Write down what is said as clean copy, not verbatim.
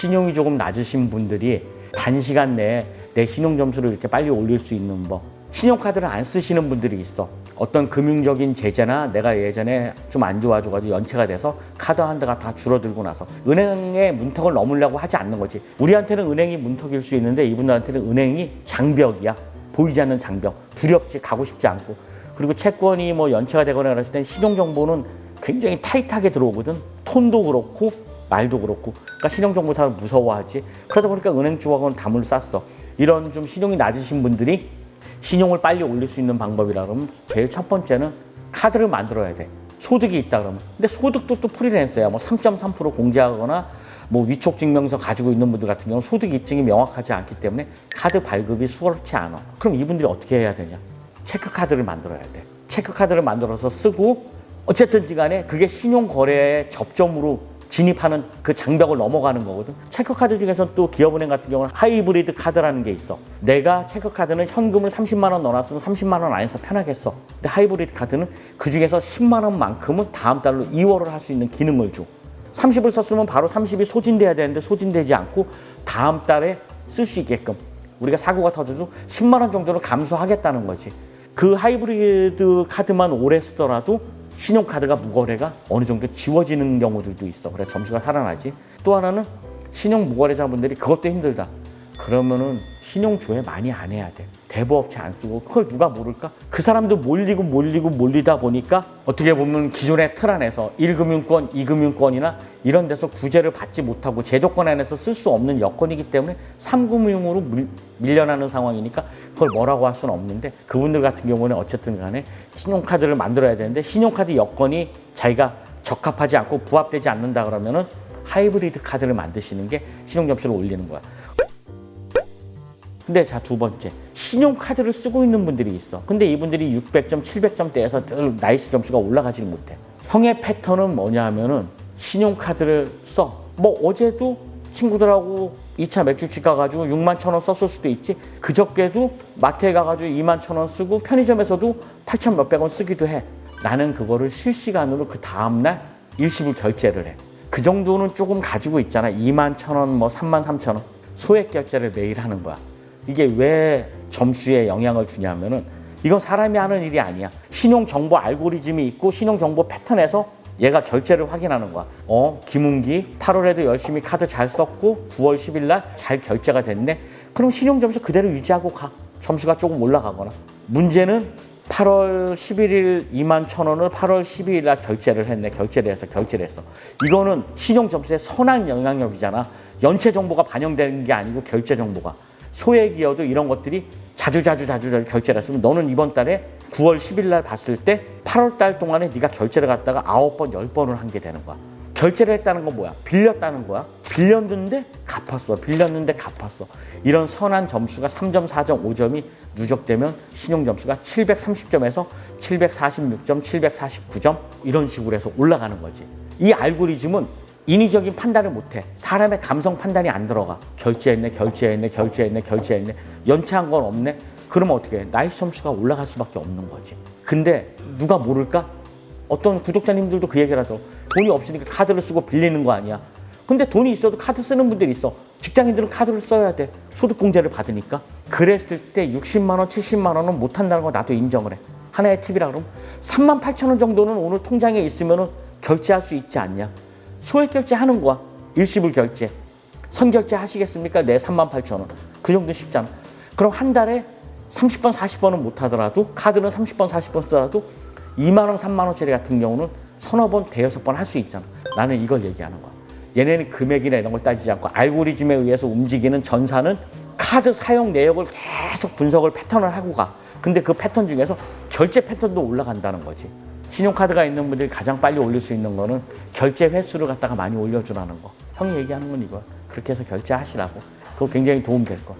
신용이 조금 낮으신 분들이 단시간 내에 내 신용 점수를 이렇게 빨리 올릴 수 있는 법. 신용카드를 안 쓰시는 분들이 있어. 어떤 금융적인 제재나 내가 예전에 좀 안 좋아져가지고 연체가 돼서 카드 한도가 다 줄어들고 나서 은행의 문턱을 넘으려고 하지 않는 거지. 우리한테는 은행이 문턱일 수 있는데 이분들한테는 은행이 장벽이야. 보이지 않는 장벽. 두렵지, 가고 싶지 않고. 그리고 채권이 뭐 연체가 되거나 그랬을 땐 신용정보는 굉장히 타이트하게 들어오거든. 톤도 그렇고 말도 그렇고. 그러니까 신용정보사를 무서워하지. 그러다 보니까 은행 쪽하고는 담을 쌌어. 이런 좀 신용이 낮으신 분들이 신용을 빨리 올릴 수 있는 방법이라 그러면 제일 첫 번째는 카드를 만들어야 돼. 소득이 있다 그러면. 근데 소득도 또 프리랜서야. 뭐 3.3% 공제하거나 뭐 위촉 증명서 가지고 있는 분들 같은 경우는 소득 입증이 명확하지 않기 때문에 카드 발급이 수월치 않아. 그럼 이분들이 어떻게 해야 되냐? 체크카드를 만들어야 돼. 체크카드를 만들어서 쓰고 어쨌든지 간에 그게 신용거래의 접점으로 진입하는 그 장벽을 넘어가는 거거든. 체크카드 중에서 또 기업은행 같은 경우는 하이브리드 카드라는 게 있어. 내가 체크카드는 현금을 30만 원 넣어놨으면 30만 원 안에서 편하겠어. 근데 하이브리드 카드는 그 중에서 10만 원만큼은 다음 달로 이월을 할 수 있는 기능을 줘. 30을 썼으면 바로 30이 소진돼야 되는데 소진되지 않고 다음 달에 쓸 수 있게끔 우리가 사고가 터져도 10만 원 정도는 감소하겠다는 거지. 그 하이브리드 카드만 오래 쓰더라도 신용카드가 무거래가 어느 정도 지워지는 경우들도 있어. 그래서 점수가 살아나지. 또 하나는 신용 무거래자분들이 그것도 힘들다. 그러면은 신용 조회 많이 안 해야 돼. 대부업체 안 쓰고. 그걸 누가 모를까? 그 사람도 몰리다 보니까 어떻게 보면 기존의 틀 안에서 1금융권, 2금융권이나 이런 데서 구제를 받지 못하고 제도권 안에서 쓸 수 없는 여건이기 때문에 3금융으로 밀려나는 상황이니까 그걸 뭐라고 할 수는 없는데 그분들 같은 경우는 어쨌든 간에 신용카드를 만들어야 되는데 신용카드 여건이 자기가 적합하지 않고 부합되지 않는다 그러면은 하이브리드 카드를 만드시는 게 신용점수를 올리는 거야. 근데 자, 두 번째, 신용카드를 쓰고 있는 분들이 있어. 근데 이분들이 600점, 700점대에서 늘 나이스 점수가 올라가지 못해. 형의 패턴은 뭐냐 하면은 신용카드를 써. 뭐 어제도 친구들하고 2차 맥주집 가가지고 6만 1천 원 썼을 수도 있지. 그저께도 마트에 가가지고 2만 1천 원 쓰고 편의점에서도 8천 몇백 원 쓰기도 해. 나는 그거를 실시간으로 그 다음날 일시불 결제를 해. 그 정도는 조금 가지고 있잖아. 2만 1천 원, 뭐 3만 3천 원. 소액 결제를 매일 하는 거야. 이게 왜 점수에 영향을 주냐면은 이건 사람이 하는 일이 아니야. 신용정보 알고리즘이 있고 신용정보 패턴에서 얘가 결제를 확인하는 거야. 김은기 8월에도 열심히 카드 잘 썼고 9월 10일 날 잘 결제가 됐네. 그럼 신용점수 그대로 유지하고 가. 점수가 조금 올라가거나. 문제는 8월 11일 2만 1천 원을 8월 12일 날 결제를 했네. 결제를 했어. 이거는 신용점수에 선한 영향력이잖아. 연체 정보가 반영되는 게 아니고 결제 정보가. 소액이어도 이런 것들이 자주 결제를 했으면 너는 이번 달에 9월 10일 날 봤을 때 8월 달 동안에 네가 결제를 갖다가 9번, 10번을 한 게 되는 거야. 결제를 했다는 건 뭐야? 빌렸다는 거야. 빌렸는데 갚았어. 이런 선한 점수가 3점, 4점, 5점이 누적되면 신용점수가 730점에서 746점, 749점 이런 식으로 해서 올라가는 거지. 이 알고리즘은 인위적인 판단을 못해. 사람의 감성 판단이 안 들어가. 결제했네. 연체한 건 없네. 그러면 어떻게 해? 나이스 점수가 올라갈 수밖에 없는 거지. 근데 누가 모를까? 어떤 구독자님들도 그 얘기를 하더라고. 돈이 없으니까 카드를 쓰고 빌리는 거 아니야. 근데 돈이 있어도 카드 쓰는 분들이 있어. 직장인들은 카드를 써야 돼. 소득공제를 받으니까. 그랬을 때 60만 원, 70만 원은 못 한다는 거 나도 인정을 해. 하나의 팁이라 그러면 3만 8천 원 정도는 오늘 통장에 있으면 결제할 수 있지 않냐. 소액 결제 하는 거야. 일시불 결제. 선결제 하시겠습니까? 네, 3만 8천 원. 그 정도 쉽잖아. 그럼 한 달에 30번, 40번은 못 하더라도 카드는 30번, 40번 쓰더라도 2만 원, 3만 원짜리 같은 경우는 서너 번, 대여섯 번 할 수 있잖아. 나는 이걸 얘기하는 거야. 얘네는 금액이나 이런 걸 따지지 않고 알고리즘에 의해서 움직이는 전사는 카드 사용 내역을 계속 분석을 패턴을 하고 가. 근데 그 패턴 중에서 결제 패턴도 올라간다는 거지. 신용카드가 있는 분들이 가장 빨리 올릴 수 있는 거는 결제 횟수를 갖다가 많이 올려주라는 거. 형이 얘기하는 건 이거야. 그렇게 해서 결제하시라고. 그거 굉장히 도움 될 거.